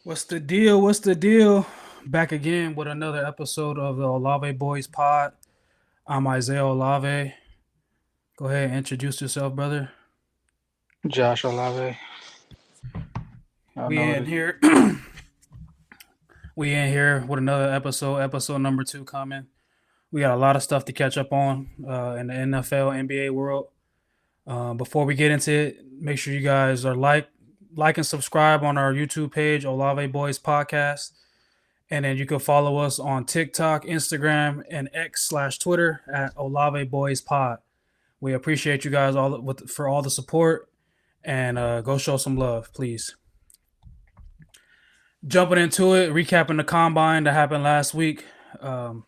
What's the deal? What's the deal? Back again with another episode of the Olave Boys Pod. I'm Isaiah Olave. Go ahead and introduce yourself, brother. Josh Olave. I We know in it. here. We in here with another episode number 2 coming. We got a lot of stuff to catch up on in the NFL, NBA world. Before we get into it, make sure you guys are like and subscribe on our YouTube page, Olave Boys Podcast. And then you can follow us on TikTok, Instagram, and X/Twitter at Olave Boys Pod. We appreciate you guys for all the support, and go show some love, please. Jumping into it, recapping the combine that happened last week. Um,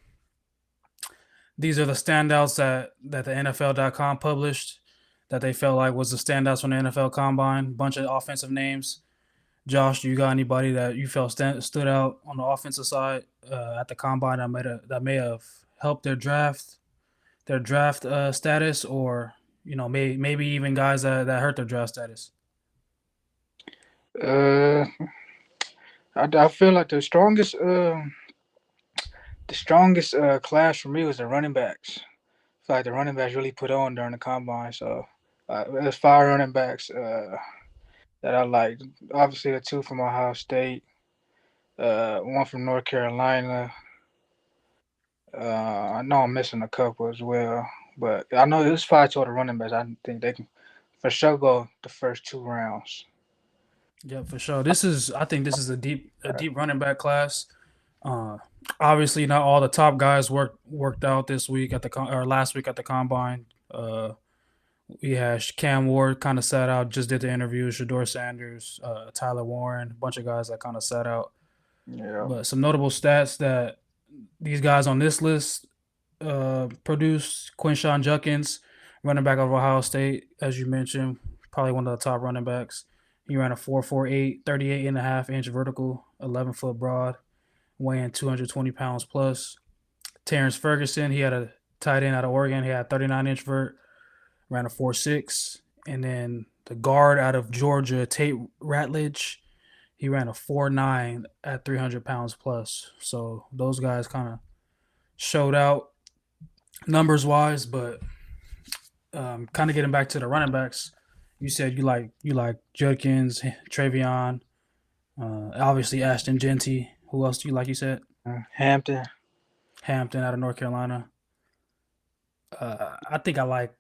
these are the standouts that the NFL.com published that they felt like was the standouts from the NFL combine. Bunch of offensive names. Josh, do you got anybody that you felt stood out on the offensive side at the combine that may have helped their draft status, or maybe even guys that hurt their draft status? Uh, I feel like the strongest class for me was the running backs. I feel like the running backs really put on during the combine. So there's five running backs that I liked. Obviously, the two from Ohio State, one from North Carolina. I know I'm missing a couple as well, but I know there's five total running backs. I think they can for sure go the first two rounds. Yeah, for sure. I think this is a deep running back class. Uh, Obviously, not all the top guys worked out this week or last week at the combine. We had Cam Ward kind of sat out, just did the interview. Shador Sanders, Tyler Warren, a bunch of guys that kind of sat out. Yeah. But some notable stats that these guys on this list produced: Quinshawn Judkins, running back of Ohio State, as you mentioned, probably one of the top running backs. He ran a 4.48, 38.5-inch vertical, 11-foot broad, weighing 220 pounds plus. Terrence Ferguson, he had a tight end out of Oregon. He had 39-inch vert, ran a 4.6. And then the guard out of Georgia, Tate Ratledge, he ran a 4.9 at 300 pounds plus. So those guys kind of showed out numbers wise, but kind of getting back to the running backs, you said you like Judkins, Travion, obviously Ashton Genty. Who else do you like? You said Hampton. Hampton out of North Carolina. I think I like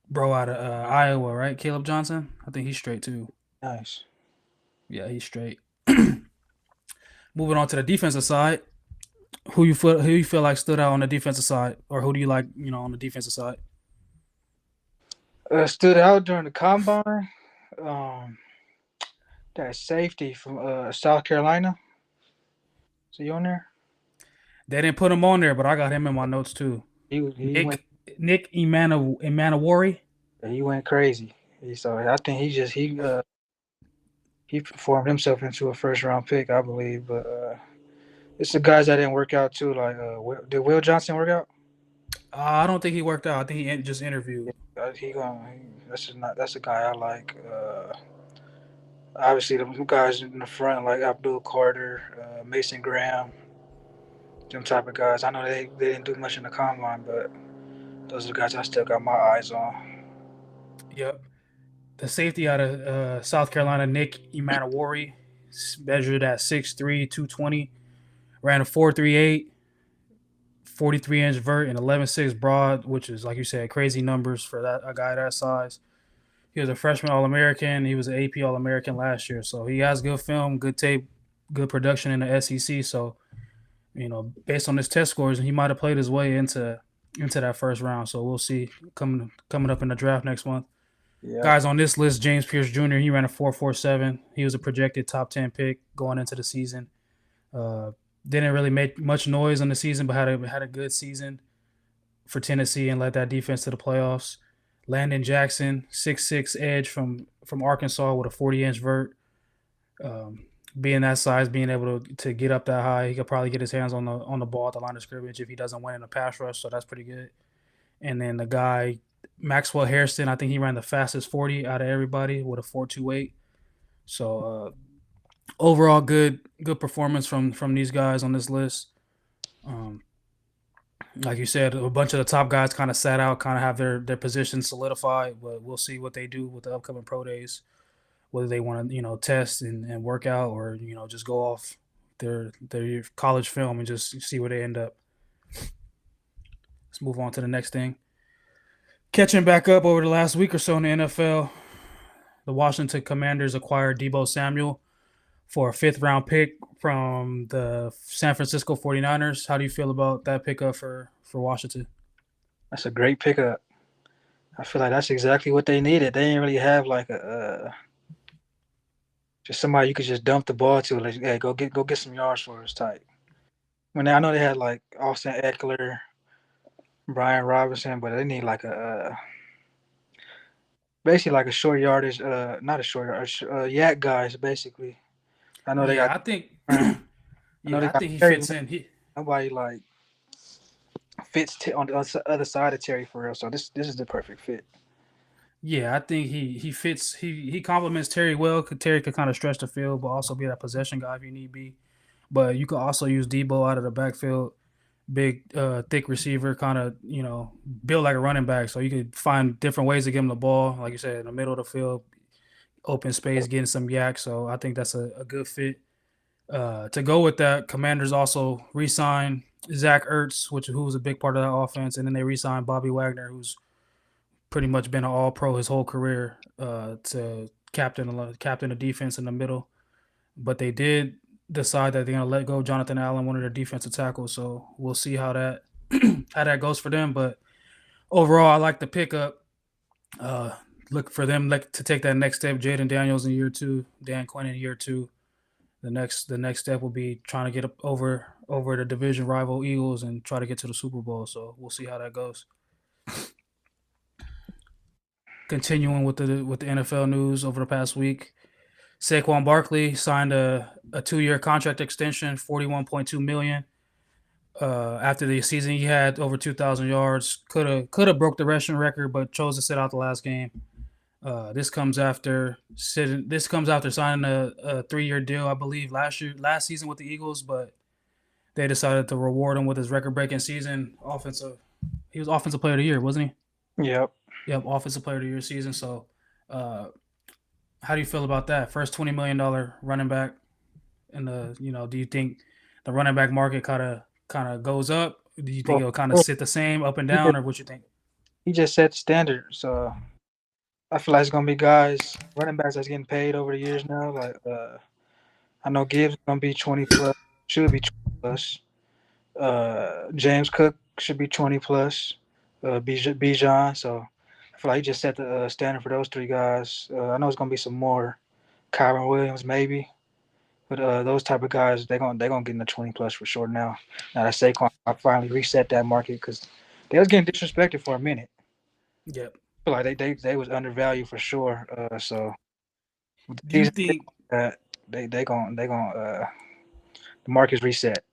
bro out of Iowa, right? Caleb Johnson. I think he's straight too. Nice. Yeah, he's straight. Moving on to the defensive side, who you feel like stood out on the defensive side, or who do you like on the defensive side? Stood out during the combine. Um, that safety from South Carolina. So you on there? They didn't put him on there, but I got him in my notes too. He went Nick Emanawari. he went crazy. So I think he performed himself into a first round pick, I believe. But it's the guys that didn't work out too. Like did Will Johnson work out? I don't think he worked out. I think he just interviewed. He going that's just not that's a guy I like. Obviously the guys in the front like Abdul Carter, Mason Graham, them type of guys. I know they didn't do much in the combine, but those are the guys I still got my eyes on. Yep. The safety out of South Carolina, Nick Emanawari, measured at 6'3", 220, ran a 4.38, 43-inch vert, and 11.6 broad, which is, like you said, crazy numbers for a guy that size. He was a freshman All American. He was an AP All American last year. So he has good film, good tape, good production in the SEC. So, based on his test scores, he might have played his way into that first round. So we'll see coming up in the draft next month. Yeah. Guys on this list: James Pierce Jr. He ran a 4.47. He was a projected top 10 pick going into the season. Uh, didn't really make much noise in the season, but had a good season for Tennessee and led that defense to the playoffs. Landon Jackson, 6'6" edge from Arkansas with a 40-inch vert. Being that size, being able to get up that high, he could probably get his hands on the ball at the line of scrimmage if he doesn't win in a pass rush. So that's pretty good. And then the guy Maxwell Harrison, I think he ran the fastest 40 out of everybody with a 4.28. So overall, good performance from these guys on this list. Um, like you said, a bunch of the top guys kind of sat out, kind of have their positions solidified. But we'll see what they do with the upcoming pro days. Whether they want to test and work out, or just go off their college film and just see where they end up. Let's move on to the next thing. Catching back up over the last week or so in the NFL, the Washington Commanders acquired Debo Samuel for a fifth round pick from the San Francisco 49ers. How do you feel about that pickup for Washington? That's a great pickup. I feel like that's exactly what they needed. They didn't really have like a just somebody you could just dump the ball to, like, hey, go get some yards for us type. When I know they had like Austin Eckler, Brian Robinson, but they need like a basically like a short yardage, not a short yardage, yak guys basically. I know they got. Yeah, I think I know they yeah, I got think he Terry. fits in. Nobody like fits on the other side of Terry for real. So this is the perfect fit. Yeah, I think he fits. He complements Terry well. Terry could kind of stretch the field, but also be that possession guy if you need be. But you could also use Debo out of the backfield, big, thick receiver, kind of built like a running back. So you could find different ways to give him the ball, like you said, in the middle of the field, open space, getting some yak. So I think that's a good fit. To go with that, Commanders also re-signed Zach Ertz, who was a big part of that offense, and then they re-signed Bobby Wagner, who's pretty much been an All-Pro his whole career, to captain the defense in the middle. But they did decide that they're gonna let go Jonathan Allen, one of their defensive tackles. So we'll see how that how that goes for them. But overall, I like the pickup. Uh, Look for them to take that next step. Jaden Daniels in year two, Dan Quinn in year two. The next step will be trying to get up over the division rival Eagles and try to get to the Super Bowl. So we'll see how that goes. Continuing with the NFL news over the past week, Saquon Barkley signed a 2-year contract extension, 41.2 million. After the season, he had over 2,000 yards. Could have broke the rushing record, but chose to sit out the last game. This comes after signing a 3-year deal, I believe, last season with the Eagles, but they decided to reward him with his record-breaking season. He was offensive player of the year, wasn't he? Yep. Yep, offensive player of the year season. So, how do you feel about that? First $20 million running back, and do you think the running back market kind of goes up? Do you think Well, it'll kind of sit the same up and he just, down, or what you think? he just set the standard. So I feel like it's gonna be guys running backs that's getting paid over the years now. Like I know Gibbs is gonna be 20 plus, should be 20 plus. James Cook should be 20 plus. Bijan. So I feel like he just set the standard for those three guys. I know it's gonna be some more. Kyron Williams maybe, but those type of guys they gonna get in the 20 plus for sure now. Now that Saquon I finally reset that market because they was getting disrespected for a minute. Yep. I feel like they was undervalued for sure. So with the Do you season think they gonna the market's reset.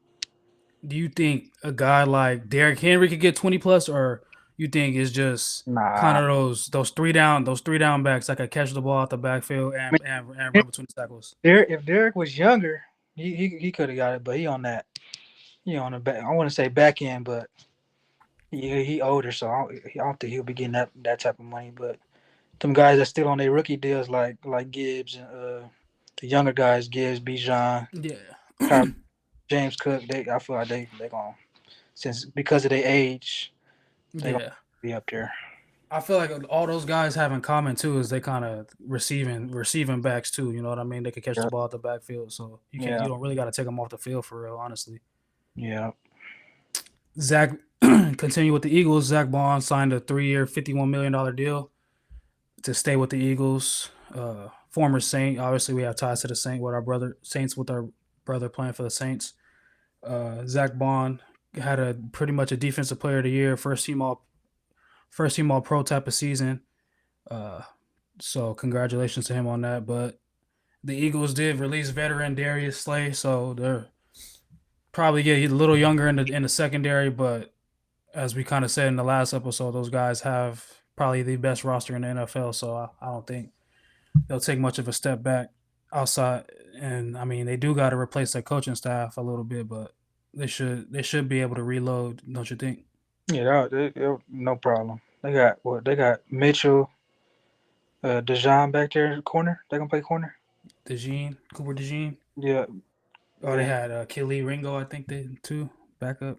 Do you think a guy like Derrick Henry could get 20 plus, or you think it's just kind Nah, of those three down backs that could catch the ball out the backfield I and mean, run between the tackles? If Derek was younger, he could have got it, but he on that on the back. I want to say back end, but he older, so I don't think he'll be getting that type of money. But them guys that still on their rookie deals, like Gibbs and the younger guys, Gibbs, Bijan, Yeah. James Cook, I feel like they gonna since because of their age, they gonna Yeah. be up there. I feel like all those guys have in common too is they kind of receiving backs too. You know what I mean? They could catch the Yeah, ball at the backfield, so you yeah, don't really got to take them off the field for real, honestly. yeah. Zach continue with the Eagles. Zach Bond signed a 3-year, $51 million deal to stay with the Eagles. Former Saint. Obviously, we have ties to the Saints with our brother playing for the Saints. Zach Bond had a pretty much a defensive player of the year, first team all pro type of season. Uh, so congratulations to him on that. But the Eagles did release veteran Darius Slay, so they're probably get a little younger in the secondary. But as we kind of said in the last episode, those guys have probably the best roster in the NFL. So I don't think they'll take much of a step back outside and I mean they do got to replace their coaching staff a little bit, but they should be able to reload, don't you think? Yeah, no problem. They got what? They got Mitchell, Dejan back there in the corner. They gonna play corner. DeJean, Cooper DeJean. Yeah, Oh, they yeah, had Kelly Ringo, I think they too backup.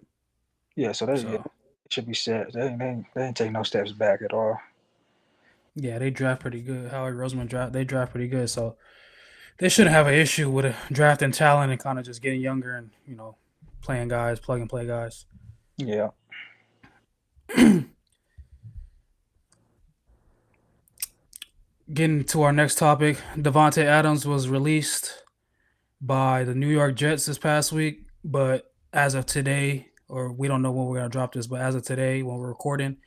yeah. So they So should be set. They ain't taking no steps back at all. yeah, they draft pretty good. Howard Roseman draft pretty good. So they shouldn't have an issue with drafting talent and kind of just getting younger and playing guys, plug and play guys. Yeah, Getting to our next topic, Devontae Adams was released by the New York Jets this past week, but as of today, or we don't know when we're gonna drop this, but as of today, when we're recording,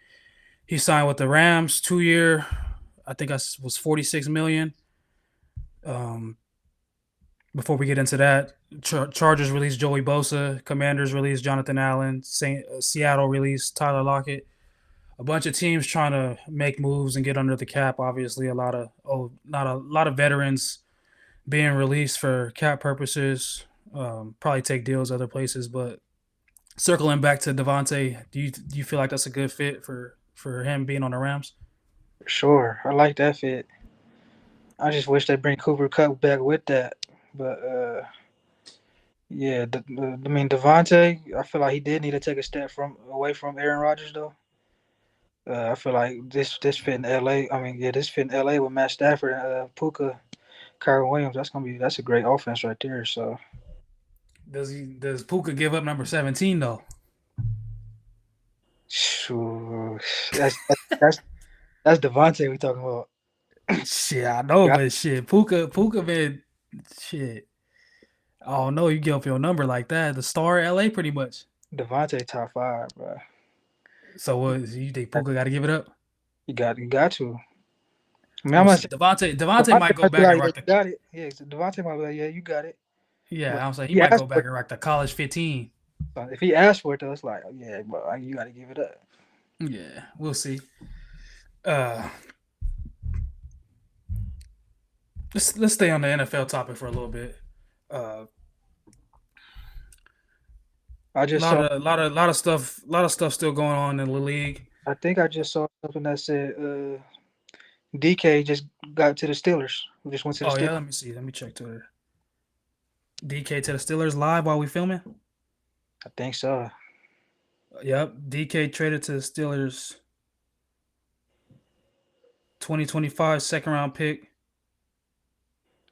he signed with the Rams 2 year. I think I was 46 million. Um, Before we get into that, Chargers released Joey Bosa, Commanders released Jonathan Allen, Seattle released Tyler Lockett. A bunch of teams trying to make moves and get under the cap. Obviously, not a lot of veterans being released for cap purposes. Probably take deals other places, but circling back to Devontae, do you feel like that's a good fit for him being on the Rams? for sure. I like that fit. I just wish they bring Cooper Cup back with that. But yeah, I mean Devontae, I feel like he did need to take a step from away from Aaron Rodgers though. I feel like this fit in LA. I mean, yeah, this fit in LA with Matt Stafford and Puka, Kyron Williams. That's a great offense right there. So Does Puka give up number 17 though? Shoo, that's Devontae we talking about. Shit, I know, Yeah, but shit, Puka been shit. Oh no, you give up your number like that. The star LA pretty much. Devontae top five, bro. So what you think Puka gotta give it up? You got to. I mean, I'm We'll gonna see. say Devontae Devontae might go might be back and like, yeah, rock you the got it. Yeah, Devontae might be like, yeah, you got it. But yeah, I'm saying he he might asked go for back it. and rock the college 15. If he asked for it, though, it's like, oh, yeah, but you got to give it up. Yeah, we'll see. Uh let's stay on the NFL topic for a little bit. Uh I just saw. lot of stuff still going on in the league. I think I just saw something that said DK just got to the Steelers. Just went to the Oh Steelers. yeah, let me see. Let me check Twitter. DK to the Steelers live while we filming. I think so. Yep, DK traded to the Steelers 2025 second round pick,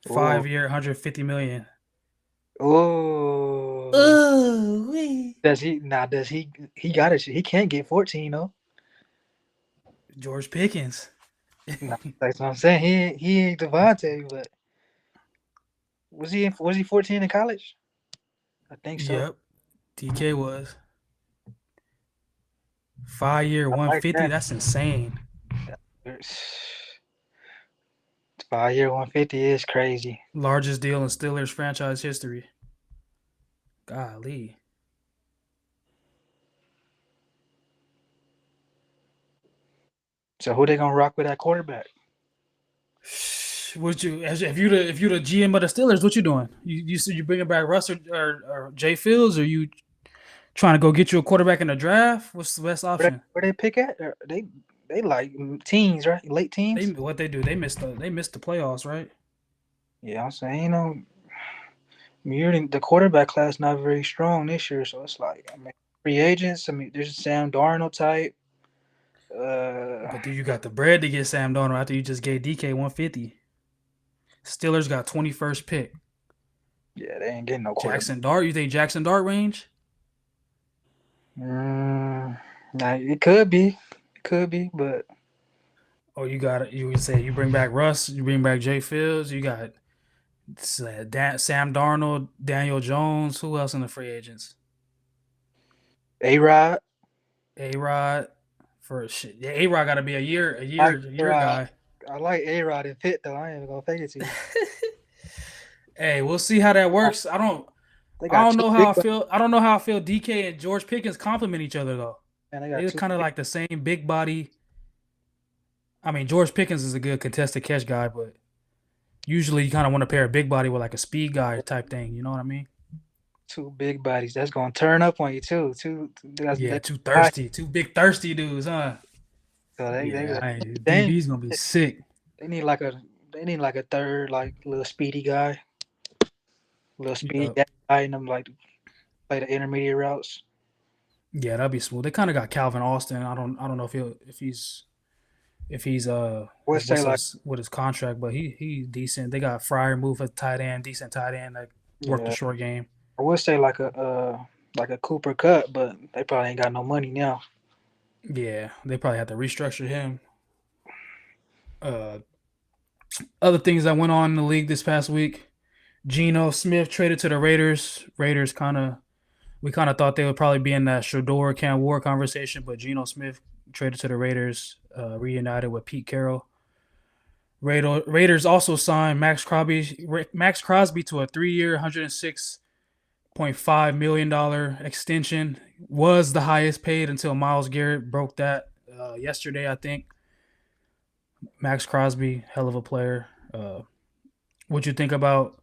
Oh, 5 year, 150 million. oh. Oh, wee. Does he now? Does he got it? He can't get 14 though. George Pickens. No, that's what I'm saying. He ain't Devontae, but was he 14 in college? I think so. Yep, DK was 5 year, I like 150. that. That's insane. There's- 5 year 150 is crazy. Largest deal in Steelers franchise history. Golly. So who they gonna rock with that quarterback? Would you if you the GM of the Steelers, what you doing? You said you bringing back Russ or Jay Fields, or you trying to go get you a quarterback in the draft? What's the best option? Where they pick at? They like teens, right? Late They teens. what they do? They missed the playoffs, right? Yeah, I'm saying the quarterback class not very strong this year, so it's like I mean free agents. I mean there's Sam Darnold type. But do you got the bread to get Sam Darnold after you just gave DK 150? Steelers got 21st pick. Yeah, they ain't getting no quarterback. Jackson Dart. You think Jackson Dart range? Now it could be, but Or you got it? You would say you bring back Russ, you bring back Jay Fields, you got Sam Darnold, Daniel Jones. Who else in the free agents? A Rod. A Rod for shit. Yeah, A Rod got to be a year, a I year, a year A-Rod. guy. I like A Rod and Pitt though. I ain't even gonna fake it to you. Hey, we'll see how that works. I don't. They I got don't two know how big I feel. I don't know how I feel. DK and George Pickens complement each other though. and they got They're two kind of big, like the same big body. I mean, George Pickens is a good contested catch guy, but Usually, you kind of want to pair a big body with like a speed guy type thing. You know what I mean? Two big bodies. That's gonna turn up on you too. Yeah, They too high, thirsty, two big thirsty dudes, huh? so they Yeah, was dang. DB's gonna be sick. They need like a they need like a third like little speedy guy, little speedy Yep. guy in them like play the intermediate routes. Yeah, that'd be smooth. They kind of got Calvin Austin. I don't know if he's I would say what's like his with his contract, but he's decent. They got Fryer move at tight end, decent tight end that worked the yeah, short game. I would say like a Cooper Cup, but they probably ain't got no money now. Yeah, they probably had to restructure him. Uh, Other things that went on in the league this past week: Geno Smith traded to the Raiders. Raiders we kind of thought they would probably be in that Shador Cam War conversation, but Geno Smith traded to the Raiders, reunited with Pete Carroll. Raiders also signed Max Crosby to a 3-year, $106.5 million extension. Was the highest paid until Myles Garrett broke that yesterday, I think. Max Crosby, hell of a player. What you think about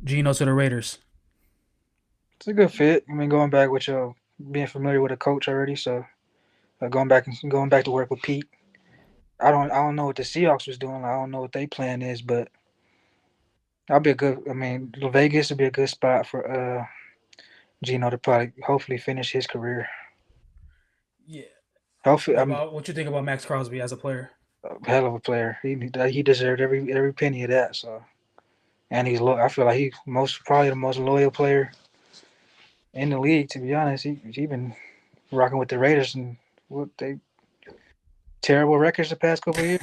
Geno to the Raiders? It's a good fit. I mean, going back with your being familiar with a coach already, so going back to work with Pete. I don't know what the Seahawks was doing. I don't know what their plan is, but that'll be a good. I mean, Vegas would be a good spot for Gino to probably hopefully finish his career. Yeah. Hopefully, I'm What you think about Max Crosby as a player? a hell of a player. He deserved every penny of that. So, and I feel like he's probably the most loyal player in the league. To be honest, he been rocking with the Raiders and what they terrible records the past couple of years.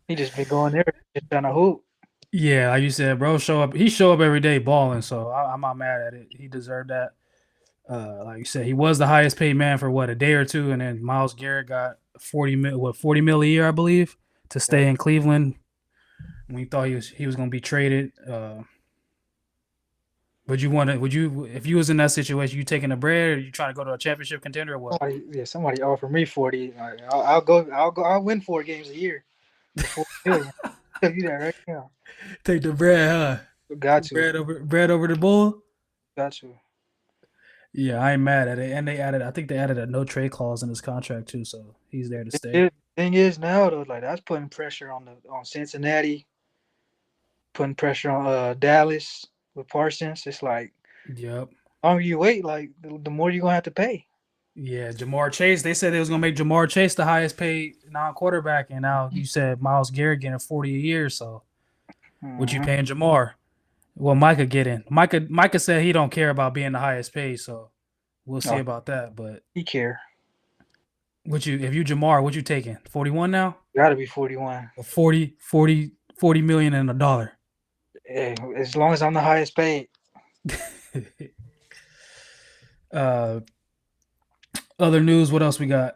He just been going there just trying to hoop. Yeah, like you said, bro, show up. He show up every day balling, so I'm not mad at it. He deserved that. Like you said, he was the highest paid man for what a day or two, and then Myles Garrett got 40 mil a year, I believe, to Yep. stay in Cleveland. When he thought he was going to be traded. Would you if you was in that situation, you taking the bread, or you trying to go to a championship contender, or what? Somebody offered me 40. I'll win 4 games a year for 4 million. Tell you that right now. Take the bread, huh? Got to, Bread over the bull. got to. Yeah, I ain't mad at it. And I think they added a no trade clause in his contract too, so he's there to stay. The thing is now though, like that's putting pressure on Cincinnati, putting pressure on Dallas with Parsons. It's like Yep. the longer you wait, like the more you're gonna have to pay. Yeah, Jamar Chase. They said they was gonna make Jamar Chase the highest paid non-quarterback, and now you said Myles Garrett getting 40 a year. So what you Mm-hmm. paying Jamar? Well, Micah getting Micah said he don't care about being the highest paid, so we'll see Oh, about that. But he care. if you Jamar, what you taking? 41 now? Got to be 41. Or 40 million and a dollar? Hey, as long as I'm the highest paid. uh, Other news. What else we got?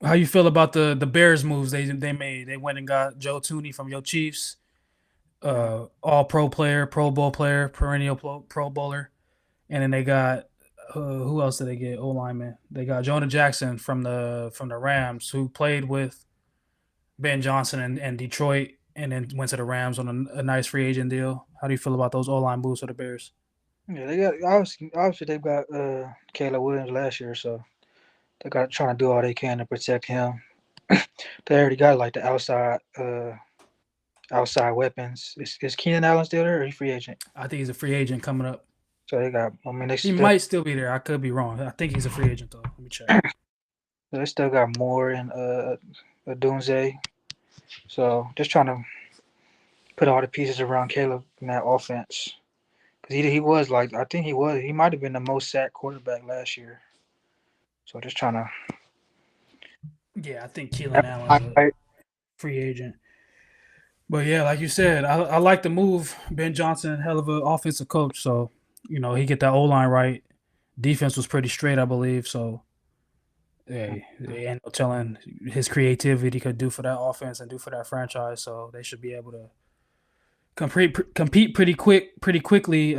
How you feel about the Bears moves they made? They went and got Joe Tooney from your Chiefs, Mm. all pro player, Pro Bowl player, perennial Pro Bowler, and then they got who else did they get? O lineman. They got Jonah Jackson from the Rams, who played with Ben Johnson and Detroit, and then went to the Rams on a nice free agent deal. How do you feel about those O line moves for the Bears? Yeah, they got obviously they've got Caleb Williams last year, so they got trying to do all they can to protect him. They already got like the outside weapons. Is Keenan Allen still there or he free agent? I think he's a free agent coming up. So they got I mean He might still be there. I could be wrong. I think he's a free agent though. Let me check. they still got Moore and Dunze. So just trying to put all the pieces around Caleb in that offense. Cause he was like he might have been the most sacked quarterback last year. So just trying Yeah, I think Keelan Allen's a to free agent. But yeah, like you said, I like the move. Ben Johnson, hell of an offensive coach. So, he get that O line right. Defense was pretty straight, I believe. So, hey, ain't no telling his creativity could do for that offense and do for that franchise. So they should be able to compete pretty quickly.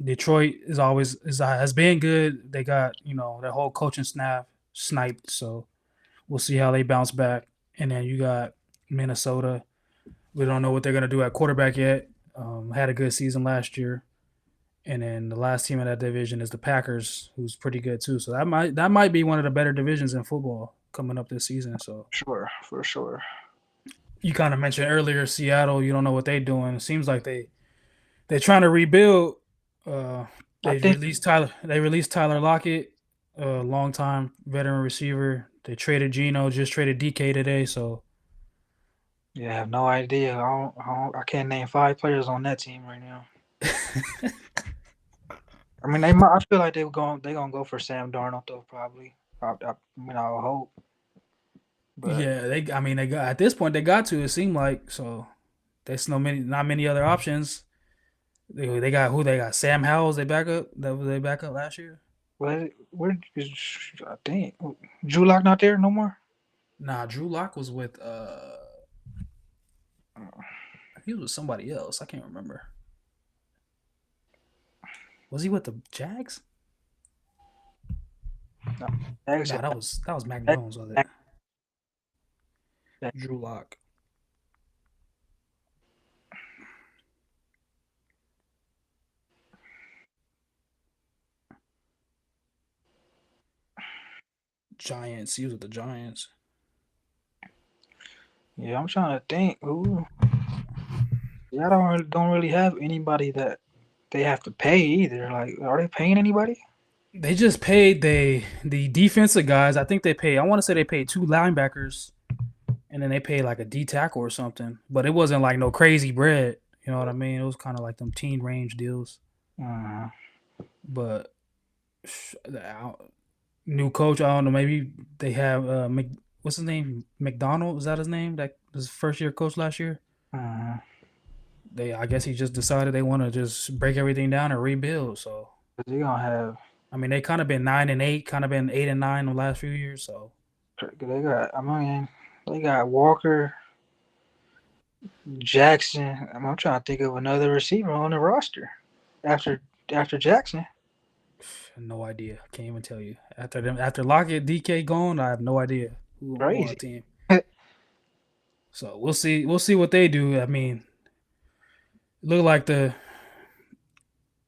Detroit has been good. They got their whole coaching staff sniped. So we'll see how they bounce back. And then you got Minnesota. We don't know what they're gonna do at quarterback yet. Had a good season last year, and then the last team in that division is the Packers, who's pretty good too. So that might be one of the better divisions in football coming up this season. So Sure, for sure. you kind of mentioned earlier Seattle. You don't know what they're doing. It seems like they're trying to rebuild. Uh, I they think released Tyler. They released Tyler Lockett, a longtime veteran receiver. They traded Geno. Just traded DK today. So yeah, I have no idea. I can't name five players on that team right now. I mean, they might. I feel like they gonna go for Sam Darnold though, probably. I mean, I would hope, but yeah, they. I mean, they got at this point they got to. It seemed like so. There's not many other options. They got who they got. Sam Howell's they backup. That was they backup last year. where is I think Drew Lock not there no more? Nah, Drew Lock was with he was with somebody else. I can't remember. Was he with the Jags? No, Jags Nah, that was Mac Jags- Jones, was it? Jags- Drew Lock. Giants. He was with the Giants. Yeah, I'm trying to think who. Yeah, I don't really have anybody that they have to pay either. Like, are they paying anybody? They just paid the defensive guys. I think they paid. I want to say they paid two linebackers, and then they paid like a D tackle or something. But it wasn't like no crazy bread. You know what I mean? It was kind of like them teen range deals. Uh, But new coach, I don't know. Maybe they have what's his name? McDonald, is that his name? That was first year coach last year. uh, I guess he just decided they want to just break everything down and rebuild. So they gonna have. I mean, they kind of been 9-8, kind of been 8-9 the last few years. So They got. I mean, they got Walker, Jackson. I'm trying to think of another receiver on the roster after Jackson. no idea. Can't even tell you. After Lockett, DK gone, I have no idea who on the Crazy. team. So we'll see. We'll see what they do. I mean, look like the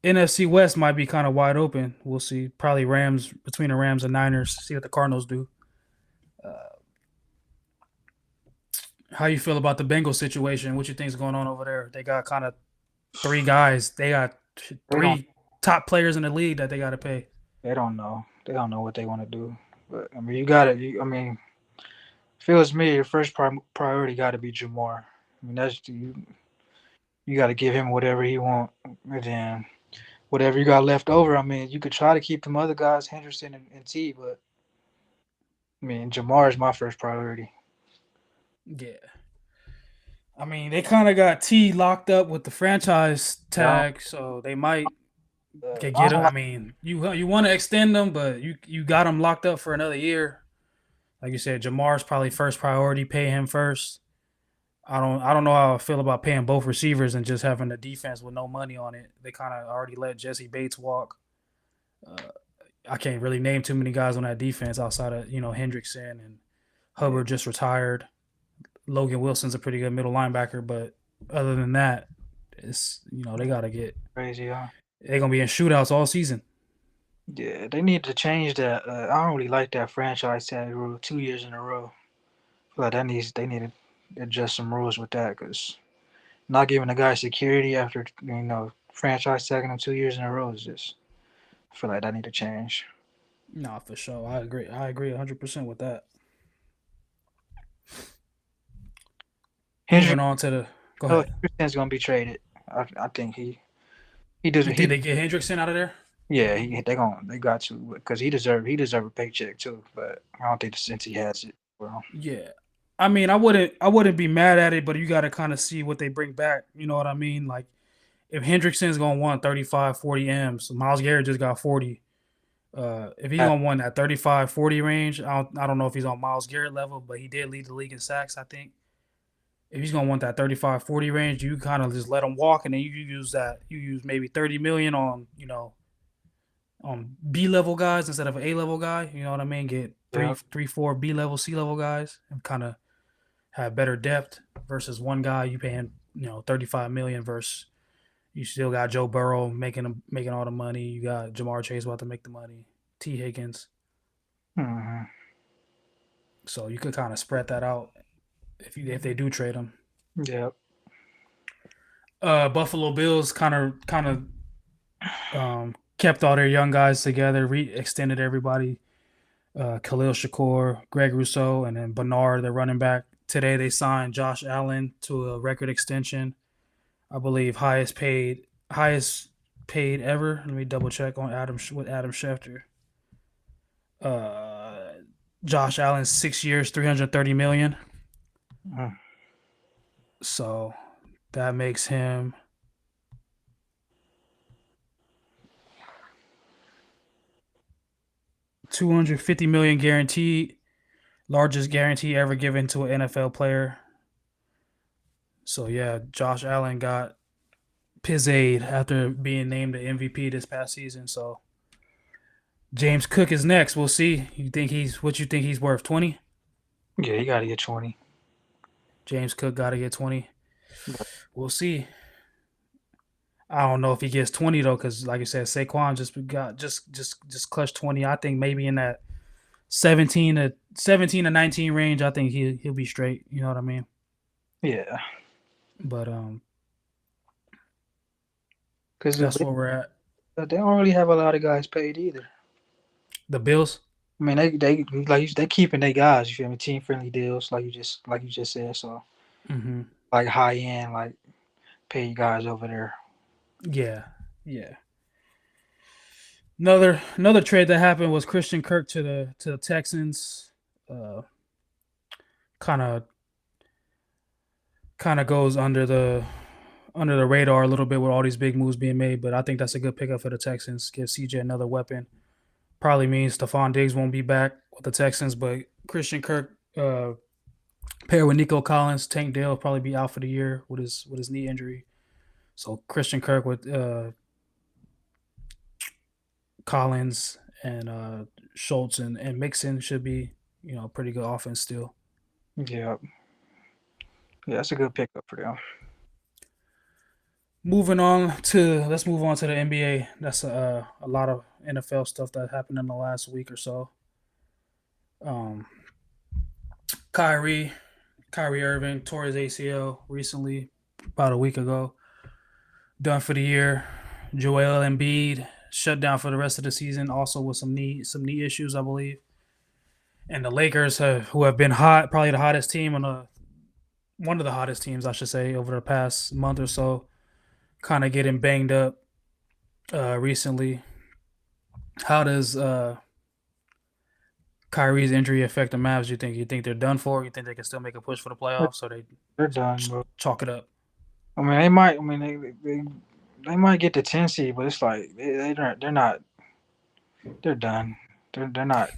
NFC West might be kind of wide open. We'll see. Probably Rams between the Rams and Niners. See what the Cardinals do. How you feel about the Bengals situation? What you think's going on over there? They got kind of three guys. They got They don't. three top players in the league that they got to pay. They don't know. They don't know what they want to do. But I mean, you got to. I mean, feels me. Your first priority got to be Jamar. I mean, that's you. You got to give him whatever he want, and then whatever you got left over. I mean, you could try to keep them other guys, Henderson and T, but I mean, Jamar is my first priority. Yeah. I mean, they kind of got T locked up with the franchise Yeah, tag, so they might I get him. don't I like mean, you want to extend them, but you got him locked up for another year. Like you said, Jamar's probably first priority. Pay him first. I don't know how I feel about paying both receivers and just having the defense with no money on it. They kind of already let Jesse Bates walk. Uh, I can't really name too many guys on that defense outside of Hendrickson and yeah, Hubbard just retired. Logan Wilson's a pretty good middle linebacker, but other than that, it's they gotta get. crazy, huh? They're gonna be in shootouts all season. Yeah, they need to change that. I don't really like that franchise tag rule 2 years in a row. I feel like they need to adjust some rules with that because not giving a guy security after franchise tagging him 2 years in a row is just. I feel like that need to change. Nah, for sure. I agree. I agree 100% with that. Hendrick, Moving on to the. Go ahead. Hendrickson's gonna be traded. I think he does You think he they get Hendrickson out of there? yeah they got to because he deserve a paycheck too. But I don't think since he has it, well, Yeah. I mean, I wouldn't be mad at it, but you got to kind of see what they bring back. You know what I mean? Like if Hendrickson's going to want 35, 40 M's, Miles Garrett just got 40. If he's that, going to want that 35, 40 range, I don't know if he's on Miles Garrett level, but he did lead the league in sacks, I think. If he's going to want that 35, 40 range, you kind of just let him walk and then you use that. You use maybe 30 million on B level guys instead of an A level guy. You know what I mean? Get yeah, three, four B level, C level guys and kind of have better depth versus one guy you paying 35 million versus you still got Joe Burrow making all the money. You got Jamar Chase about to make the money. T Higgins. Hmm. So you could kind of spread that out if they do trade him. Yep. Buffalo Bills kept all their young guys together, extended everybody. Khalil Shakur, Greg Rousseau, and then Bernard, their running back. Today they signed Josh Allen to a record extension. I believe highest paid ever. Let me double check on Adam Schefter. Uh, Josh Allen 6 years, 330 million. Mm. So that makes him 250 million guaranteed, largest guarantee ever given to an NFL player. So yeah, Josh Allen got pizzade after being named the MVP this past season. So James Cook is next. We'll see. You think he's worth 20? Yeah, you gotta get 20. James Cook got to get 20. We'll see. I don't know if he gets 20 though, because like I said, Saquon just clutched 20. I think maybe in that 17 to 19 range. I think he'll be straight. You know what I mean? Yeah, But because that's where we're at. they don't really have a lot of guys paid either. The Bills. I mean, they keeping their guys. You feel me? Team friendly deals, like you just said. So Hmm. like high end, like paid guys over there. Yeah, yeah. Another trade that happened was Christian Kirk to the Texans. Uh, kind of kind of goes under the radar a little bit with all these big moves being made, but I think that's a good pickup for the Texans. Give CJ another weapon. Probably means Stephon Diggs won't be back with the Texans, but Christian Kirk paired with Nico Collins, Tank Dell will probably be out for the year with his knee injury. So Christian Kirk with Collins and Schultz and Mixon should be pretty good offense still. Yeah, yeah, that's a good pickup for them. Let's move on to the NBA. That's a lot of NFL stuff that happened in the last week or so. Um, Kyrie Kyrie Irving tore his ACL recently, about a week ago. Done for the year. Joel Embiid shut down for the rest of the season, also with some knee issues, I believe. And the Lakers, who have been hot, probably the hottest team one of the hottest teams, I should say, over the past month or so, kind of getting banged up recently. How does Kyrie's injury affect the Mavs? You think they're done for? You think they can still make a push for the playoffs, or they They're done, bro. chalk it up? I mean, they might. I mean, they might get the 10 seed, but it's like they're not. They're done. They're not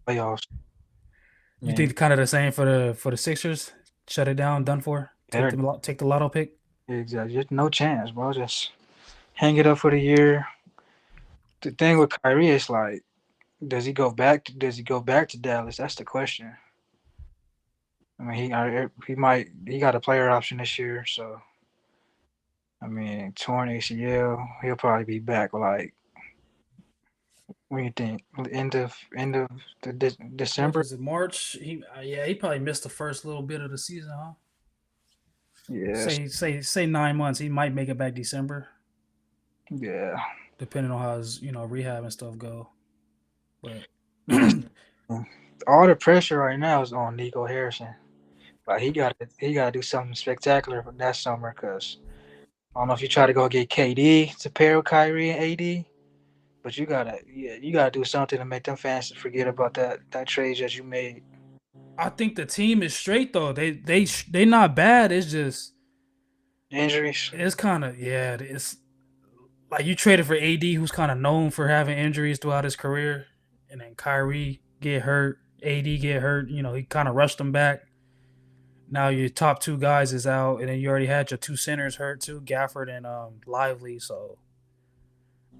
playoffs. I You mean, think kind of the same for the Sixers? Shut it down, done for. they're Take the lotto pick. exactly just no chance, bro. Just hang it up for the year. The thing with Kyrie is like, does he go back? Does he go back to Dallas? That's the question. I mean, he might. He got a player option this year, so I mean, torn ACL. He'll probably be back. Like, what do you think? End of the What December? is it? March? He probably missed the first little bit of the season, huh? Yes. Say 9 months. He might make it back December, Yeah. depending on how his rehab and stuff go. But Yeah. All the pressure right now is on Nico Harrison. Like he got to do something spectacular for that summer. Cause I don't know if you try to go get KD to pair with Kyrie and AD, but you gotta do something to make them fans forget about that trade that you made. I think the team is straight though. They not bad. It's just Injuries. it's kind of yeah. It's like you traded for AD, who's kind of known for having injuries throughout his career, and then Kyrie get hurt, AD get hurt. He kind of rushed them back. Now your top two guys is out, and then you already had your two centers hurt too, Gafford and Lively. So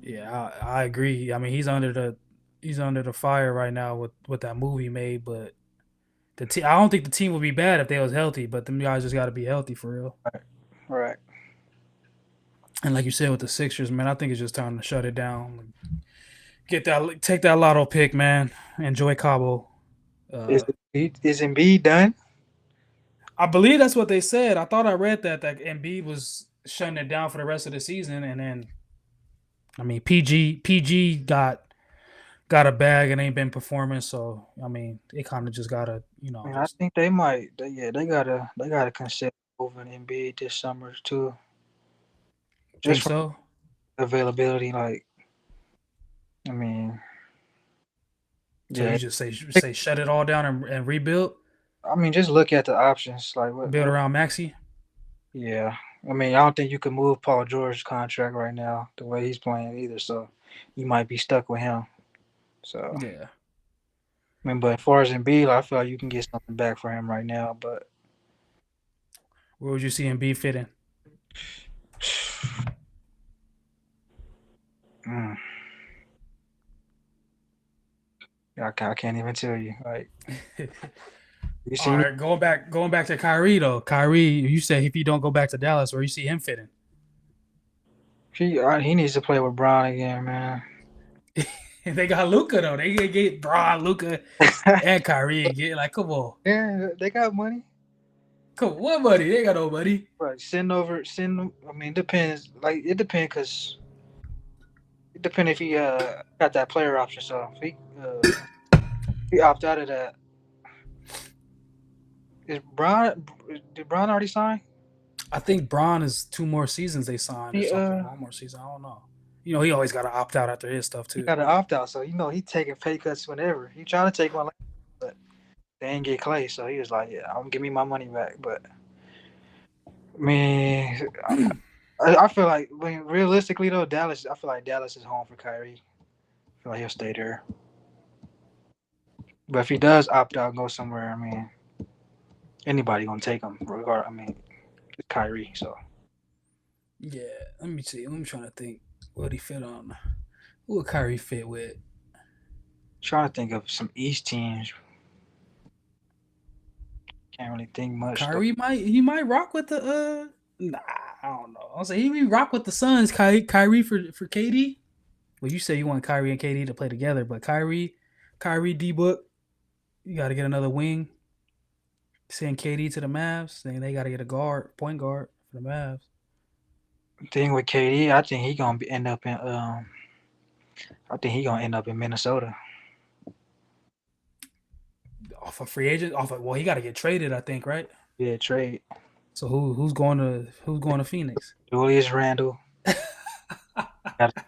yeah, I agree. I mean, he's under the fire right now with that move he made, but I don't think the team would be bad if they was healthy, but them guys just got to be healthy for real. Right. Right. And like you said with the Sixers, man, I think it's just time to shut it down. Take that lotto pick, man. Enjoy Cabo. Is Uh, is Embiid done? I believe that's what they said. I thought I read that Embiid was shutting it down for the rest of the season, and then I mean PG got a bag and ain't been performing, so I mean they kind of just gotta I mean, I just think they might. Yeah, they gotta consider moving Embiid this summer too, just think from so. availability. Like, I mean, So you yeah. just say shut it all down and rebuild, I mean, just look at the options. Like, build what? around Maxi. Yeah. I mean, I don't think you can move Paul George's contract right now the way he's playing either. So, you might be stuck with him. So, Yeah. I mean, but as far as Embiid, I feel like you can get something back for him right now. But Where would you see Embiid fitting? mm, I can't even tell you. Like, you All see, right, going back to Kyrie though. Kyrie, you say if you don't go back to Dallas, where you see him fitting? he needs to play with Brown again, man. They got Luca though. They get Braun, Luca, and Kyrie. Get like, come on, Yeah, they got money. come on, what buddy? They got no money. Right, send. I mean, depends. Like, it depends because it depends if he got that player option. So if he opt out of that, is Brown? Did Brown already sign? I think Braun is 2 more seasons they signed or He something. 1 more season. I don't know. You know, he always got to opt out after his stuff he too. got an opt out, so he taking pay cuts whenever. He trying to take one, but they ain't get Clay, so he was like, "Yeah, I'm gonna give me my money back." But I mean, I feel like when realistically though, Dallas. I feel like Dallas is home for Kyrie. I feel like he'll stay there. But if he does opt out and go somewhere, I mean, anybody gonna take him. Regard, I mean, it's Kyrie. So Yeah, let me see. Let me try to think. What he fit on? Who would Kyrie fit with? trying to think of some East teams. Can't really think much though. He might rock with the Nah, I don't know. I'll say he be rock with the Suns. Kyrie for KD. Well, you say you want Kyrie and KD to play together, but Kyrie D Book, you got to get another wing. Send KD to the Mavs. Then they got to get a point guard for the Mavs. Thing with KD, I think he gonna end up in I think he gonna end up in Minnesota. Off a free agent, well, he got to get traded, I think, right? Yeah, trade So who's going to Phoenix? Julius Randle.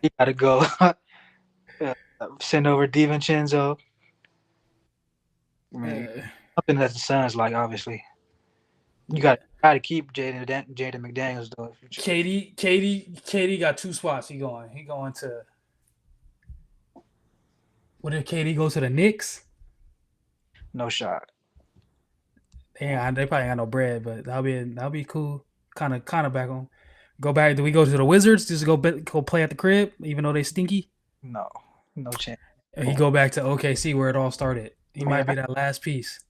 He gotta go. Send over DiVincenzo. I mean, Uh, something that the Suns like. Obviously, you yeah. got to keep Jaden McDaniels though. KD got 2 spots. He going to what did KD go to the Knicks? No shot. They probably ain't got no bread, but that'll be cool. Kind of back on. Go back. Do we go to the Wizards? Just go play at the crib, even though they stinky. No, no chance. Or he go back to OKC where it all started. He I mean, might be that last piece.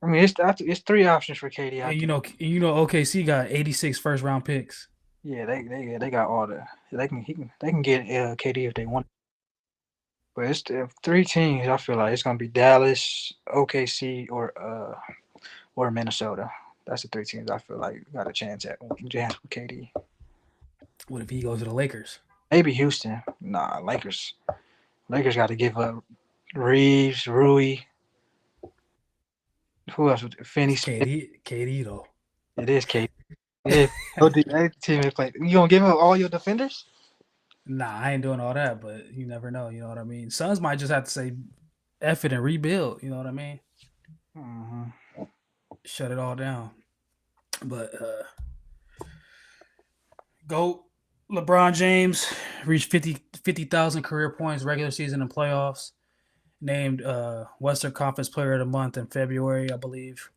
it's three options for KD. I And think. you know OKC got 86 first round picks. Yeah, they got all the they can get KD if they want. But it's the three teams. I feel like it's gonna be Dallas, OKC, or Minnesota. That's the three teams I feel like got a chance with KD. What if he goes to the Lakers? Maybe Houston. Nah, Lakers. Lakers got to give up Reeves, Rui. Who else? Finney It's Smith. KD though. It is KD. Yeah, that team is playing. You gonna give up all your defenders? Nah, I ain't doing all that, but you never know. You know what I mean? Suns might just have to say F it and rebuild. You know what I mean? Mm-hmm. Shut it all down. But go LeBron James reached 50,000 career points regular season and playoffs. Named Western Conference Player of the Month in February, I believe.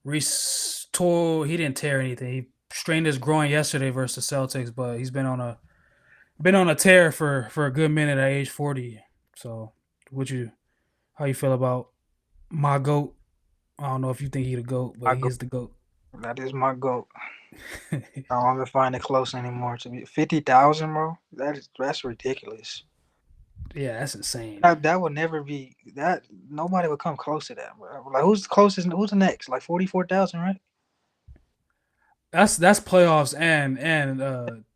Reese tore. He didn't tear anything. He strained his groin yesterday versus the Celtics, but he's been on a tear for a good minute at age 40. So, would you how you feel about My goat. I don't know if you think he the goat, but My he goat. is the goat. That is my goat. I don't even find it close anymore. To be 50,000, bro. That's ridiculous. Yeah, that's insane. That would never be that. Nobody would come close to that, bro. Like who's the closest? Who's the next? Like 44,000, right? That's playoffs and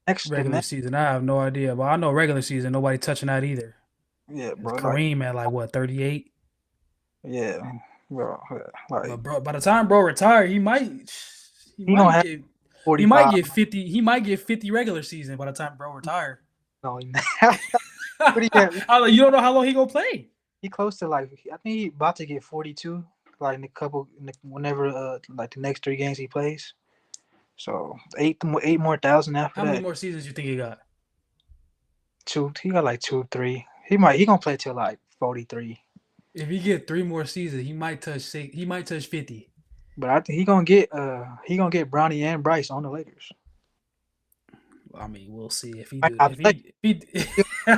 Next, the regular next. season. I have no idea, but I know regular season nobody touching that either. Yeah, It's bro. Like Kareem at like what 38. yeah, bro. But Like bro, by the time bro retire, he he gonna might have get he might 45. get 50. He might get 50 regular season by the time bro retire. No, what he got? You don't know how long he gonna play. He close to like I think he about to get 42. Like in a couple, whenever like the next 3 games he plays. So eight more thousand after How many that. more seasons you think he got? Two. He got like 2, 3. He gonna play till like 43. If he get 3 more seasons, he might touch he might touch 50. But I think he gonna get Bronny and Bryce on the Lakers. I mean, we'll see if he I, do I if think he he'll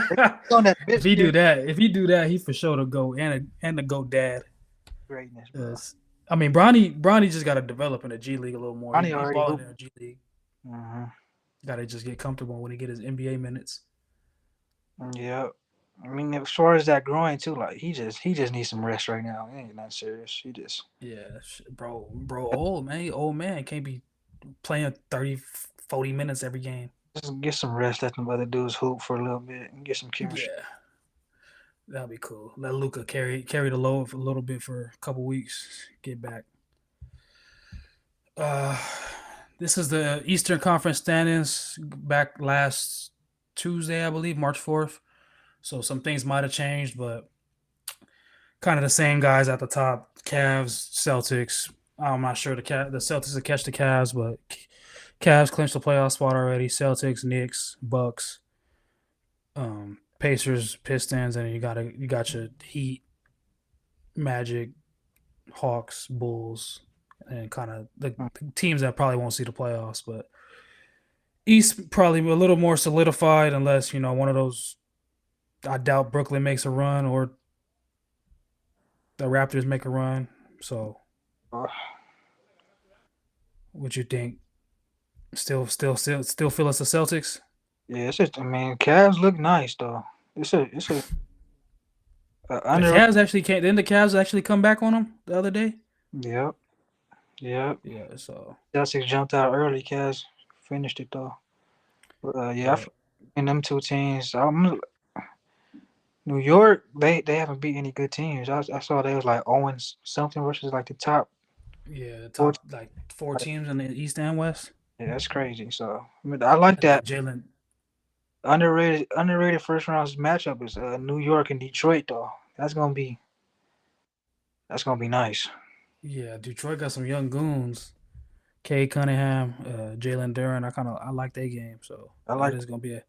on that if bench he do here. that if he do that he for sure to go and the go dad. Greatness, bro. 'Cause, I mean, Bronny just got to develop in the G League a little more. Bronny He already balling hooped. in the G League. Hmm. Got to just get comfortable when he get his NBA minutes. Yeah. I mean, as far as that growing too, like he just needs some rest right now. It ain't that serious. He Yeah, bro, old man can't be playing 30, 40 minutes every game. just get some rest. Let them other dudes hoop for a little bit and get some chemistry. Yeah, that'll be cool. Let Luca carry the load for a little bit for a couple weeks. Get back. Uh, this is the Eastern Conference standings back last Tuesday, I believe, March 4th. So some things might have changed, but kind of the same guys at the top: Cavs, Celtics. I'm not sure the Celtics will catch the Cavs, but Cavs clinched the playoff spot already. Celtics, Knicks, Bucks, Pacers, Pistons, and you got your Heat, Magic, Hawks, Bulls, and kind of the teams that probably won't see the playoffs. But East probably a little more solidified, unless one of those. I doubt Brooklyn makes a run or the Raptors make a run. So, Uh, what you think? Still feel it's the Celtics. yeah, it's just I mean, Cavs look nice though. It's a The underrated. Cavs actually can't. Didn't the Cavs actually come back on them the other day? Yep, yep. Yeah. So Celtics jumped out early. Cavs finished it though. But yeah, yeah, in them two teams, New York, they haven't beat any good teams. I saw they was like Owens something versus like the top yeah. four. Top like four teams in the East and West. Yeah, that's crazy. So I mean, I like I that think Jalen. underrated first round matchup is New York and Detroit though. That's gonna be nice. Yeah, Detroit got some young goons. Cade Cunningham, Jalen Duran. I like their game. So I that like is gonna be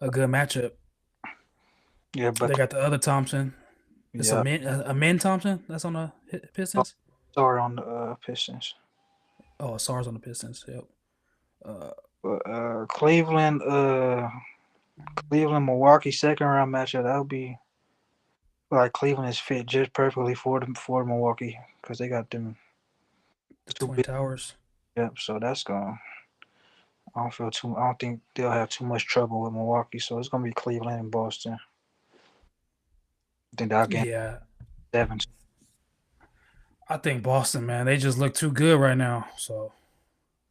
a good matchup. yeah, They but got the other Thompson. It's yeah, a Min Thompson that's on the Pistons. sorry on the Pistons. Oh, SARS on the Pistons. Yep. Uh, But Cleveland Milwaukee second round matchup that would be like Cleveland is fit just perfectly for Milwaukee because they got them the two Twin big. Towers. Yep, so that's going. I don't think they'll have too much trouble with Milwaukee. So it's gonna be Cleveland and Boston. I think that game Yeah, 7. I think Boston, man, they just look too good right now. So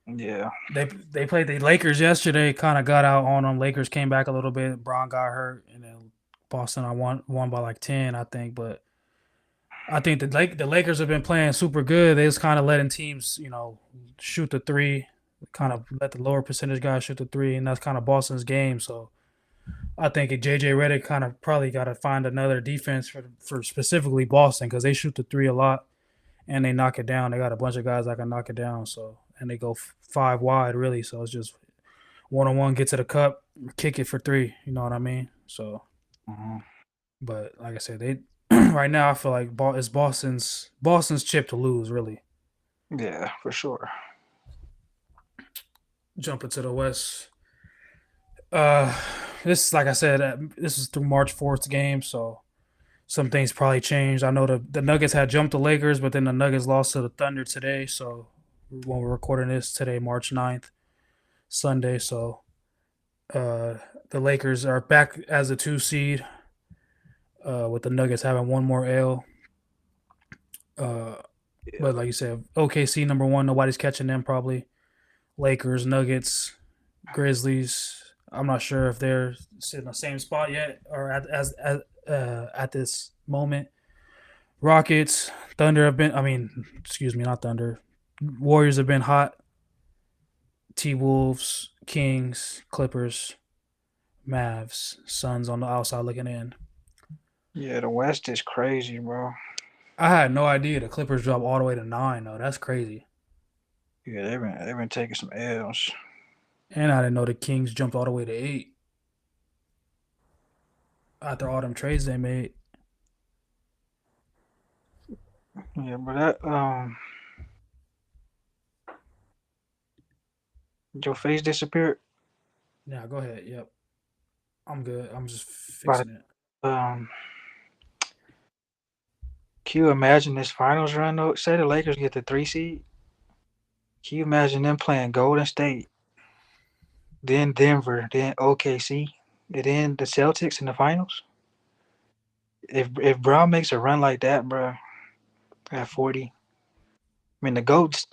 Yeah. they played the Lakers yesterday. Kind of got out on them. Lakers came back a little bit. Braun got hurt, and then Boston I won by like 10, I think. But I think the Lakers have been playing super good. They just kind of letting teams, shoot the three. Kind of let the lower percentage guys shoot the three, and that's kind of Boston's game. So I think JJ Redick kind of probably got to find another defense for specifically Boston because they shoot the three a lot and they knock it down. They got a bunch of guys that can knock it down. So and they go five wide really. So it's just one on one, get to the cup, kick it for three. You know what I mean? So, Hmm. but like I said, they right now I feel like it's Boston's chip to lose really. Yeah, for sure. Jumping to the West. Uh, this like I said, this is through March 4th game, so some things probably changed. I know the Nuggets had jumped the Lakers, but then the Nuggets lost to the Thunder today. So when we're recording this today, March 9th, Sunday. So uh, the Lakers are back as a 2 seed, with the Nuggets having one more L. Uh, but Yeah, like you said, OKC number one, nobody's catching them probably. Lakers, Nuggets, Grizzlies. I'm not sure if they're sitting in the same spot yet or at this moment. Rockets, Thunder have been. I mean, excuse me, not Thunder. Warriors have been hot. T Wolves, Kings, Clippers, Mavs, Suns on the outside looking in. yeah, the West is crazy, bro. I had no idea the Clippers dropped all the way to 9 though. That's crazy. Yeah, they've been taking some L's. And I didn't know the Kings jumped all the way to 8 after all them trades they made. Yeah, but that your face disappeared. Yeah, go ahead. Yep, I'm good. I'm just But fixing it. can you imagine this finals run though? Say the Lakers get the 3 seed. Can you imagine them playing Golden State, then Denver, then OKC, and then the Celtics in the finals? If Brown makes a run like that, bro, at 40, I mean the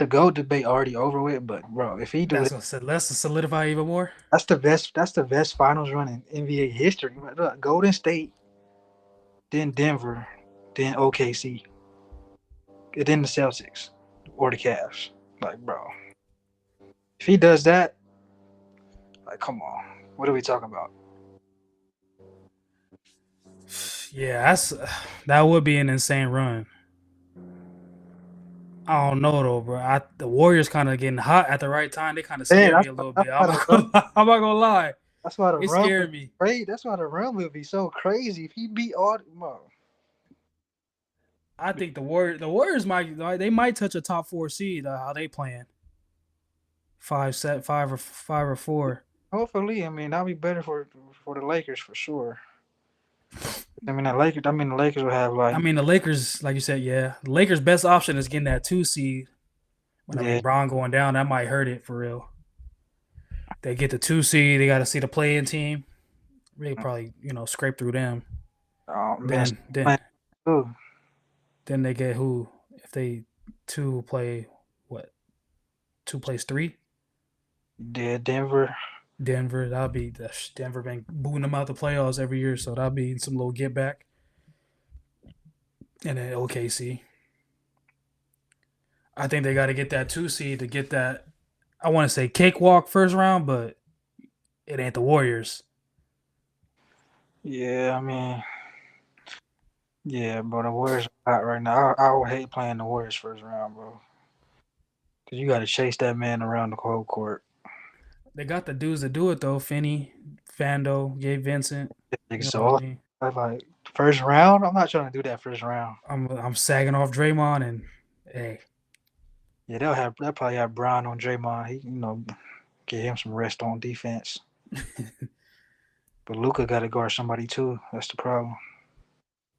goat debate already over with, but bro, if he do That's it, what I said. Let's solidify even more. that's the best finals run in NBA history. Look, Golden State, then Denver, then OKC, and then the Celtics or the Cavs. Like, bro, if he does that, like, come on, what are we talking about? Yeah, that would be an insane run. I don't know though, bro. The Warriors kind of getting hot at the right time. They kind of Man, scare me a little bit. why the run, I'm not gonna lie. that's why the They run scare would me. be great. That's why the run would be so crazy if he beat all. Bro, I think the Warriors might touch a top 4 seed. How they playing? Five or 4. hopefully, I mean that'll be better for the Lakers for sure. I mean the Lakers will have I like mean the Lakers, like you said, yeah. The Lakers' best option is getting that 2 seed. But I yeah, mean Braun going down, that might hurt it for real. They get the 2 seed. They got to see the play-in team. They probably scrape through them. man, Then then man, too. then they get who if they two play what 2 plays 3. Yeah, Denver. Denver, that'll be Denver been booing them out the playoffs every year, so that'll be some little get back. And then OKC, I think they got to get that 2 seed to get that. I want to say cakewalk first round, but it ain't the Warriors. Yeah, I mean, yeah, bro. The Warriors are hot right now. I would hate playing the Warriors first round, bro. Cause you got to chase that man around the whole court. They got the dudes to do it though. Finney, Fando, Gabe Vincent. It's You know what I exhausting. mean? Like first round, I'm not trying to do that first round. I'm sagging off Draymond and hey, Yeah, they'll probably have Brown on Draymond. He get him some rest on defense. But Luca got to guard somebody too. That's the problem.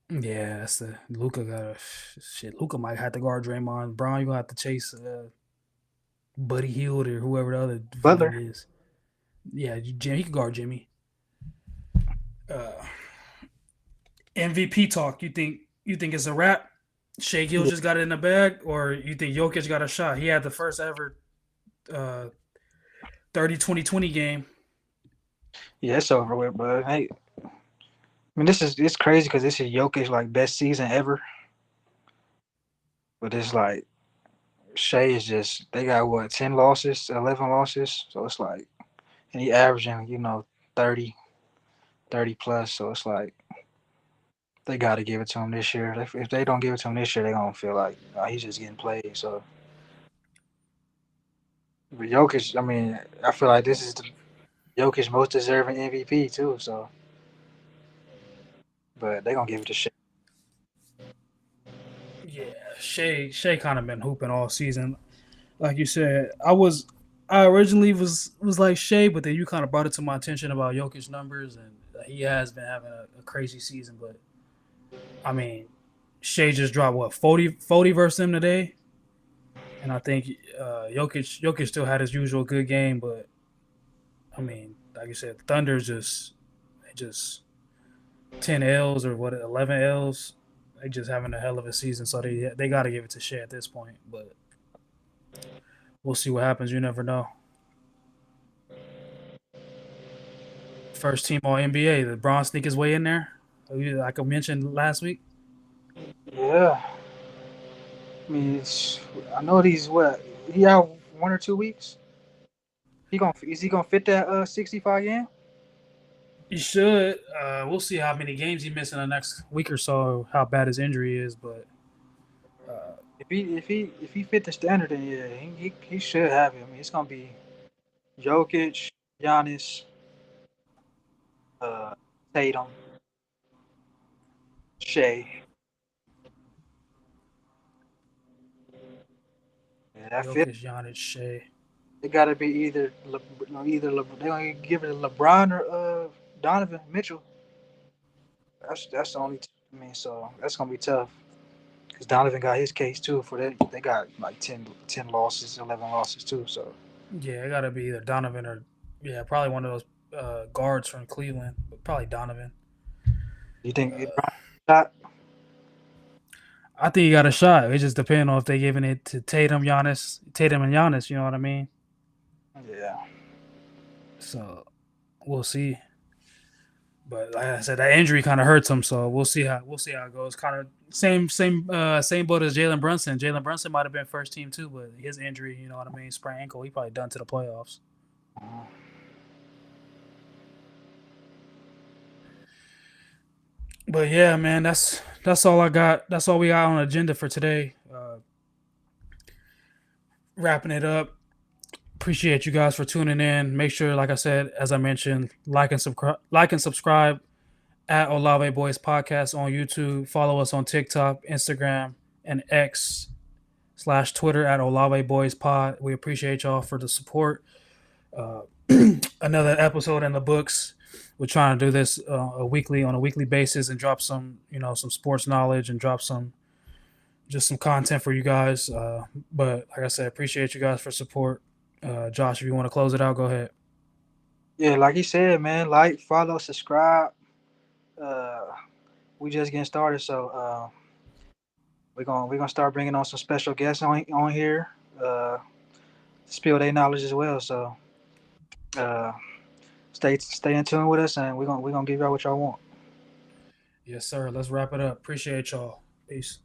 yeah, that's the Luca got to shit. Luca might have to guard Draymond. Brown, you gonna have to chase Buddy Hield or whoever the other villain Butler. is. Yeah, Jimmy, he can guard Jimmy. Uh, MVP talk. You think it's a wrap? Shea Gill Yeah, just got it in the bag, or you think Jokic got a shot? He had the first ever uh, 30-20-20 game. yeah, it's over with. But hey, I mean, it's crazy because this is Jokic like best season ever. But it's like Shea is just they got what 10 losses, 11 losses. So it's like and he averaging 30, 30 plus. So it's like they got to give it to him this year. If they don't give it to him this year, they gonna feel like he's just getting played. So, but Jokic, I mean, I feel like this is the Jokic most deserving MVP too. So, but they gonna give it to Shea. Yeah, Shea kind of been hooping all season. Like you said, I originally was like Shea, but then you kind of brought it to my attention about Jokic numbers, and he has been having a crazy season. But I mean, Shea just dropped what 40 versus them today, and I think Jokic still had his usual good game, but I mean, like you said, Thunder just 10 L's or what 11 L's. They just having a hell of a season, so they got to give it to Shea at this point. But we'll see what happens. You never know. First team All NBA. LeBron sneak his way in there, like I mentioned last week. Yeah, I mean, I know he's what he out 1 or 2 weeks. Is he gonna fit that 65 game? He should. We'll see how many games he missed in the next week or so. How bad his injury is, but uh, If he fit the standard, then yeah, he should have it. I mean, it's gonna be Jokic, Giannis, uh, Tatum, Shea. Yeah, that fit. Jokic, Giannis, Shea. It got to be they're gonna give it to LeBron or Donovan Mitchell. That's the only. I mean, so that's gonna be tough because Donovan got his case too. For that, they got like 10 losses, 11 losses too. So Yeah, it got to be either Donovan or yeah, probably one of those guards from Cleveland, but probably Donovan. you think Uh, LeBron shot? I think he got a shot. It just depends on if they giving it to Tatum and Giannis. You know what I mean? Yeah. So we'll see. But like I said, that injury kind of hurts him. So we'll see how it goes. Kind of same boat as Jalen Brunson. Jalen Brunson might have been first team too, but his injury, you know what I mean, sprained ankle, he probably done to the playoffs. Mhm. But yeah, man, that's all I got. That's all we got on the agenda for today. Wrapping it up. Appreciate you guys for tuning in. Make sure, like I said, as I mentioned, like and subscribe at Olave Boys Podcast on YouTube. Follow us on TikTok, Instagram, and X/Twitter at Olave Boys Pod. We appreciate y'all for the support. Uh, Another episode in the books. We're trying to do this on a weekly basis and drop some sports knowledge and drop some content for you guys. But like I said, appreciate you guys for support. Josh, if you want to close it out, go ahead. Yeah, like he said, man, like, follow, subscribe. Uh, we just getting started, so we're gonna start bringing on some special guests on here. Spill their knowledge as well. So uh, stay in tune with us, and we're gonna give y'all what y'all want. Yes, sir. Let's wrap it up. Appreciate y'all. Peace.